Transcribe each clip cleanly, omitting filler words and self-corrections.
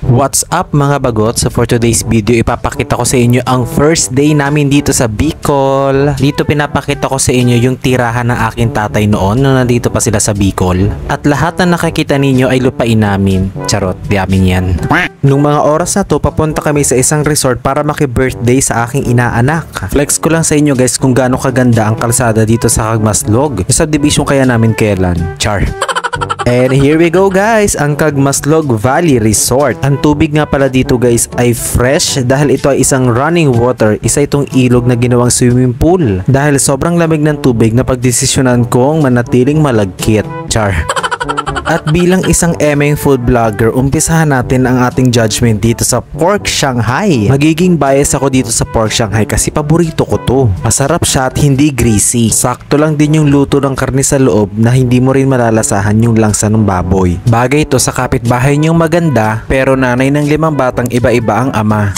What's up mga bagot? So for today's video, ipapakita ko sa inyo ang first day namin dito sa Bicol. Dito pinapakita ko sa inyo yung tirahan ng aking tatay noon nung nandito pa sila sa Bicol. At lahat na nakikita ninyo ay lupain namin. Charot, di amin yan. Nung mga oras na to, papunta kami sa isang resort para maki-birthday sa aking inaanak. Flex ko lang sa inyo guys kung gaano kaganda ang kalsada dito sa Cagmaslog. Yung subdivision kaya namin kailan. Char. And here we go guys, ang Cagmaslog Valley Resort. Ang tubig nga pala dito guys ay fresh dahil ito ay isang running water. Isa itong ilog na ginawang swimming pool. Dahil sobrang lamig ng tubig na pagdesisyonan kong manatiling malagkit. Char. At bilang isang emeng food vlogger, umpisahan natin ang ating judgment dito sa Pork Shanghai. Magiging bias ako dito sa Pork Shanghai kasi paborito ko to. Masarap siya at hindi greasy. Sakto lang din yung luto ng karne sa loob na hindi mo rin malalasahan yung langsa ng baboy. Bagay ito sa kapitbahay niyong maganda pero nanay ng 5 batang iba-iba ang ama.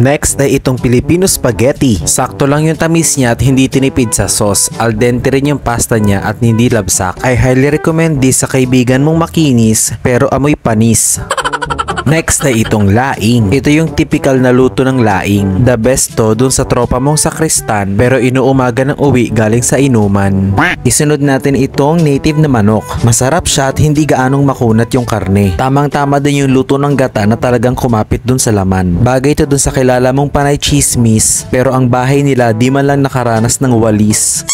Next ay itong Filipino spaghetti. Sakto lang yung tamis niya at hindi tinipid sa sauce. Al dente rin yung pasta niya at hindi labsak. I highly recommend this sa kaibigan mong makinis pero amoy panis. Next ay itong laing. Ito yung typical na luto ng laing. The best to dun sa tropa mong sakristan pero inuumaga ng uwi galing sa inuman. Isunod natin itong native na manok. Masarap siya at hindi gaanong makunat yung karne. Tamang-tama din yung luto ng gata na talagang kumapit dun sa laman. Bagay ito dun sa kilala mong panay chismis pero ang bahay nila di man lang nakaranas ng walis.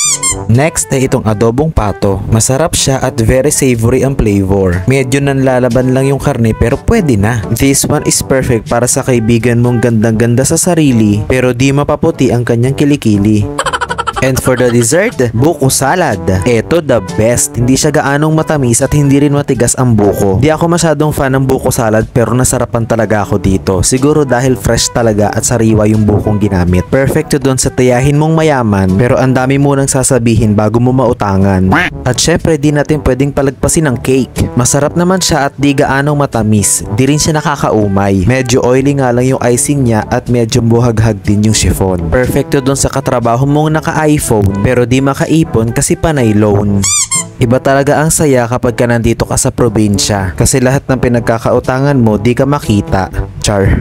Next ay itong adobong pato. Masarap siya at very savory ang flavor. Medyo nanlalaban lang yung karne pero pwede na. This one is perfect para sa kaibigan mong gandang-ganda sa sarili pero di mapaputi ang kanyang kilikili. And for the dessert, buko salad. Ito the best. Hindi siya gaanong matamis at hindi rin matigas ang buko. Di ako masyadong fan ng buko salad pero nasarapan talaga ako dito. Siguro dahil fresh talaga at sariwa yung bukong ginamit. Perfecto doon sa tiyahin mong mayaman pero ang dami mo nang sasabihin bago mo mautangan. At syempre di natin pwedeng palagpasin ng cake. Masarap naman siya at di gaanong matamis. Di rin siya nakakaumay. Medyo oily nga lang yung icing niya at medyo buhaghag din yung chiffon. Perfecto doon sa katrabaho mong iPhone pero di makaipon kasi panay loan. Iba talaga ang saya kapag ka nandito ka sa probinsya kasi lahat ng pinagkakautangan mo di ka makita. Char.